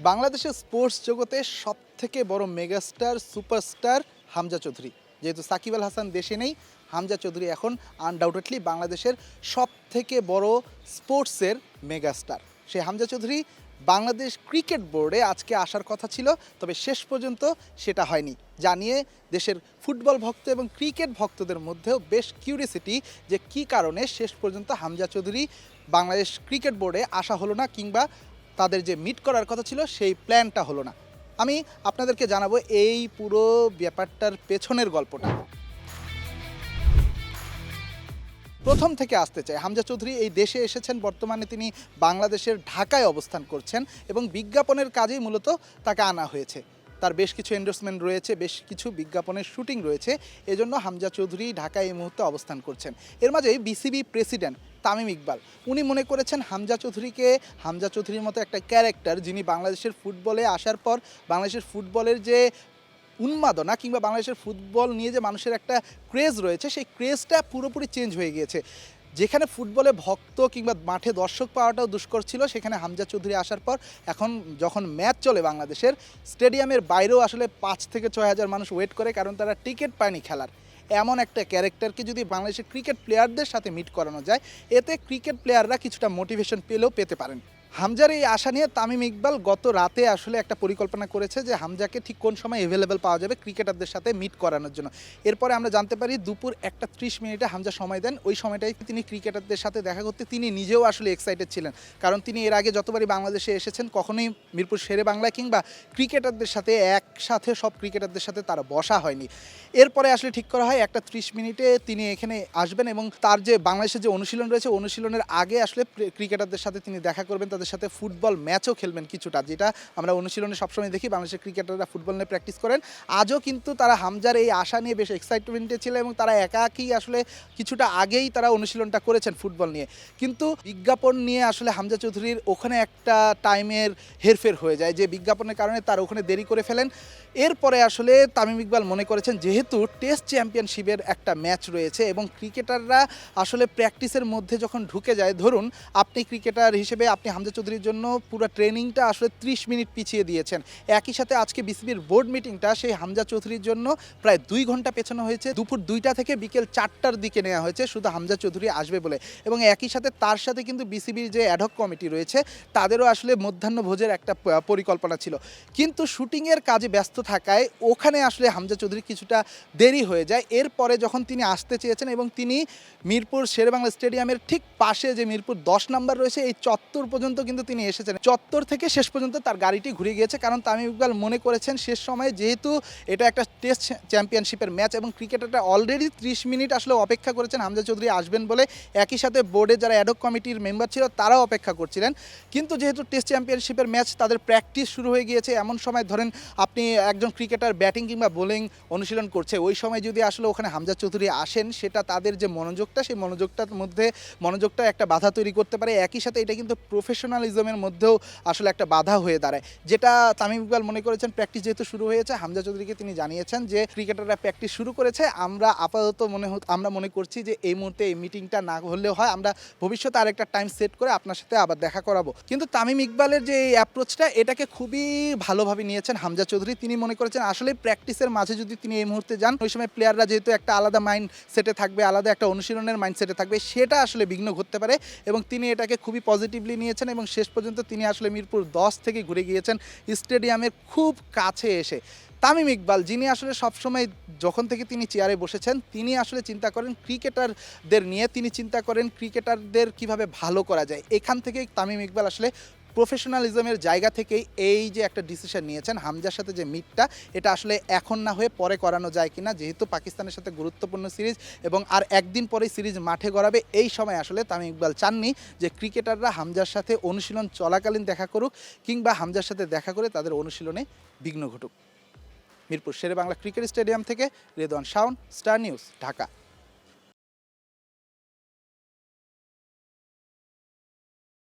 বাংলাদেশের স্পোর্টস জগতে সবথেকে বড় মেগাস্টার সুপারস্টার হামজা চৌধুরী। যেহেতু সাকিব আল হাসান দেশে নেই, হামজা চৌধুরী এখন আনডাউটেডলি বাংলাদেশের সবথেকে বড় স্পোর্টসের মেগাস্টার। সেই হামজা চৌধুরী বাংলাদেশ ক্রিকেট বোর্ডে আজকে আসার কথা ছিল, তবে শেষ পর্যন্ত সেটা হয়নি। জানিয়ে দেশের ফুটবল ভক্ত এবং ক্রিকেট ভক্তদের মধ্যেও বেশ কিউরিয়াসিটি যে কী কারণে শেষ পর্যন্ত হামজা চৌধুরী বাংলাদেশ ক্রিকেট বোর্ডে আসা হলো না, কিংবা তাদের যে মিট করার কথা ছিল সেই প্ল্যানটা হলো না। আমি আপনাদেরকে জানাবো এই পুরো ব্যাপারটার পেছনের গল্পটা। প্রথম থেকে আসতে চাই, হামজা চৌধুরী এই দেশে এসেছেন, বর্তমানে তিনি বাংলাদেশের ঢাকায় অবস্থান করছেন এবং বিজ্ঞাপনের কাজেই মূলত তাকে আনা হয়েছে। তার বেশ কিছু এন্ডোর্সমেন্ট রয়েছে, বেশ কিছু বিজ্ঞাপনের শুটিং রয়েছে, এজন্য হামজা চৌধুরী ঢাকায় এই মুহূর্তে অবস্থান করছেন। এর মাঝে বিসিবি প্রেসিডেন্ট তামিম ইকবাল উনি মনে করেছেন হামজা চৌধুরীর মতো একটা ক্যারেক্টার, যিনি বাংলাদেশের ফুটবলে আসার পর বাংলাদেশের ফুটবলের যে উন্মাদনা কিংবা বাংলাদেশের ফুটবল নিয়ে যে মানুষের একটা ক্রেজ রয়েছে, সেই ক্রেজটা পুরোপুরি চেঞ্জ হয়ে গিয়েছে। যেখানে ফুটবলে ভক্ত কিংবা মাঠে দর্শক পাওয়াটাও দুষ্কর ছিল, সেখানে হামজা চৌধুরী আসার পর এখন যখন ম্যাচ চলে বাংলাদেশের, স্টেডিয়ামের বাইরেও আসলে 5 থেকে 6 হাজার মানুষ ওয়েট করে, কারণ তারা টিকিট পায়নি খেলার। এমন একটা ক্যারেক্টারকে যদি বাংলাদেশের ক্রিকেট প্লেয়ারদের সাথে মিট করানো যায়, এতে ক্রিকেট প্লেয়াররা কিছুটা মোটিভেশন পেতে পারেন। হামজার এই আশা নিয়ে তামিম ইকবাল গত রাতে আসলে একটা পরিকল্পনা করেছে যে হামজাকে ঠিক কোন সময় অ্যাভেলেবেল পাওয়া যাবে ক্রিকেটারদের সাথে মিট করানোর জন্য। এরপরে আমরা জানতে পারি দুপুর 1:30 হামজা সময় দেন। ওই সময়টাই তিনি ক্রিকেটারদের সাথে দেখা করতে তিনি নিজেও আসলে এক্সাইটেড ছিলেন, কারণ তিনি এর আগে যতবারই বাংলাদেশে এসেছেন কখনোই মিরপুর শেরে বাংলায় কিংবা ক্রিকেটারদের সাথে একসাথে সব ক্রিকেটারদের সাথে তারা বসা হয়নি। এরপরে আসলে ঠিক করা হয় 1:30 তিনি এখানে আসবেন এবং তার যে বাংলাদেশের যে অনুশীলন রয়েছে, অনুশীলনের আগে আসলে ক্রিকেটারদের সাথে তিনি দেখা করবেন, তাদের সাথে ফুটবল ম্যাচও খেলবেন কিছুটা, যেটা আমরা অনুশীলনে সবসময় দেখি বাংলাদেশের ক্রিকেটাররা ফুটবল নিয়ে প্র্যাকটিস করেন। আজও কিন্তু তারা হামজার এই আশা নিয়ে বেশ এক্সাইটমেন্টে ছিল এবং তারা একাকী আসলে কিছুটা আগেই তারা অনুশীলনটা করেছেন ফুটবল নিয়ে। কিন্তু বিজ্ঞাপন নিয়ে আসলে হামজা চৌধুরীর ওখানে একটা টাইমের হেরফের হয়ে যায়, যে বিজ্ঞাপনের কারণে তার ওখানে দেরি করে ফেলেন। এরপরে আসলে তামিম ইকবাল মনে করেছেন যেহেতু টেস্ট চ্যাম্পিয়নশিপের একটা ম্যাচ রয়েছে এবং ক্রিকেটাররা আসলে প্র্যাকটিসের মধ্যে যখন ঢুকে যায়, ধরুন আপনি ক্রিকেটার হিসেবে আপনি হামজা চৌধুরীর জন্য পুরো ট্রেনিংটা আসলে 30 মিনিট পিছিয়ে দিয়েছেন। একই সাথে আজকে বিসিবির বোর্ড মিটিংটা সেই হামজা চৌধুরীর জন্য প্রায় 2 ঘন্টা পেছানো হয়েছে, দুপুর 2টা থেকে বিকেল 4টার দিকে নেওয়া হয়েছে শুধু হামজা চৌধুরী আসবে বলে। এবং একই সাথে তার সাথে কিন্তু বিসিবির যে অ্যাডহক কমিটি রয়েছে তাদেরও আসলে মধ্যাহ্নভোজের একটা পরিকল্পনা ছিল, কিন্তু শুটিংয়ের কাজে ব্যস্ত থাকায় ওখানে আসলে হামজা চৌধুরী কিছুটা দেরি হয়ে যায়। এরপরে যখন তিনি আসতে চেয়েছেন এবং তিনি মিরপুর শেরেবাংলা স্টেডিয়ামের ঠিক পাশে যে মিরপুর 10 নম্বর রয়েছে এই চত্বর পর্যন্ত কিন্তু তিনি এসেছেন, চত্বর থেকে শেষ পর্যন্ত তার গাড়িটি ঘুরে গিয়েছে, কারণ তামিম ইকবাল মনে করেছেন শেষ সময়ে যেহেতু এটা একটা টেস্ট চ্যাম্পিয়নশিপের ম্যাচ এবং ক্রিকেটাররা অলরেডি 30 মিনিট আসলে অপেক্ষা করেছেন হামজা চৌধুরী আসবেন বলে। একই সাথে বোর্ডে যারা অ্যাডহক কমিটির মেম্বার ছিল তারাও অপেক্ষা করছিলেন, কিন্তু যেহেতু টেস্ট চ্যাম্পিয়নশিপের ম্যাচ তাদের প্র্যাকটিস শুরু হয়ে গিয়েছে। এমন সময় ধরেন আপনি একজন ক্রিকেটার ব্যাটিং কিংবা বোলিং অনুশীলন করছে, ওই সময় যদি আসলে ওখানে হামজা চৌধুরী আসেন, সেটা তাদের যে মনোযোগটা সেই মনোযোগটা একটা বাধা তৈরি করতে পারে। একই সাথে এটা কিন্তু প্রফেশনালিজমের মধ্যেও আসলে একটা বাধা হয়ে দাঁড়ায়, যেটা তামিম ইকবাল মনে করেছেন। প্র্যাকটিস যেহেতু শুরু হয়েছে, হামজা চৌধুরীকে তিনি জানিয়েছেন যে ক্রিকেটাররা প্র্যাকটিস শুরু করেছে, আমরা আপাতত আমরা মনে করছি যে এই মুহূর্তে এই মিটিংটা না হলেও হয়, আমরা ভবিষ্যতে আরেকটা টাইম সেট করে আপনার সাথে আবার দেখা করাবো। কিন্তু তামিম ইকবালের যে এই অ্যাপ্রোচটা, এটাকে খুবই ভালোভাবে নিয়েছেন হামজা চৌধুরী। তিনি মনে করেছেন আসলে প্র্যাকটিসের মাঝে যদি তিনি এই মুহূর্তে যান, ওই সময় প্লেয়াররা যেহেতু একটা আলাদা মাইন্ড সেটে থাকবে, আলাদা একটা অনুশীলনের মাইন্ড সেটে থাকবে, সেটা আসলে বিঘ্ন ঘটতে পারে এবং তিনি এটাকে খুবই পজিটিভলি নিয়েছেন এবং শেষ পর্যন্ত তিনি আসলে মিরপুর 10 থেকে ঘুরে গিয়েছেন স্টেডিয়ামের খুব কাছে এসে। তামিম ইকবাল যিনি আসলে সবসময় যখন থেকে তিনি চেয়ারে বসেছেন, তিনি আসলে চিন্তা করেন ক্রিকেটারদের নিয়ে, তিনি চিন্তা করেন ক্রিকেটারদের কিভাবে ভালো করা যায়। এখান থেকেই তামিম ইকবাল আসলে প্রফেশনালিজমের জায়গা থেকেই এই যে একটা ডিসিশন নিয়েছেন হামজার সাথে যে মিটটা, এটা আসলে এখন না হয়ে পরে করানো যায় কিনা, যেহেতু পাকিস্তানের সাথে গুরুত্বপূর্ণ সিরিজ এবং আর একদিন পরেই সিরিজ মাঠে গড়াবে, এই সময় আসলে তামিম ইকবাল চাননি যে ক্রিকেটাররা হামজার সাথে অনুশীলন চলাকালীন দেখা করুক কিংবা হামজার সাথে দেখা করে তাদের অনুশীলনে বিঘ্ন ঘটুক। মিরপুর শেরে বাংলা ক্রিকেট স্টেডিয়াম থেকে রেদওয়ান শাওন, স্টার নিউজ, ঢাকা।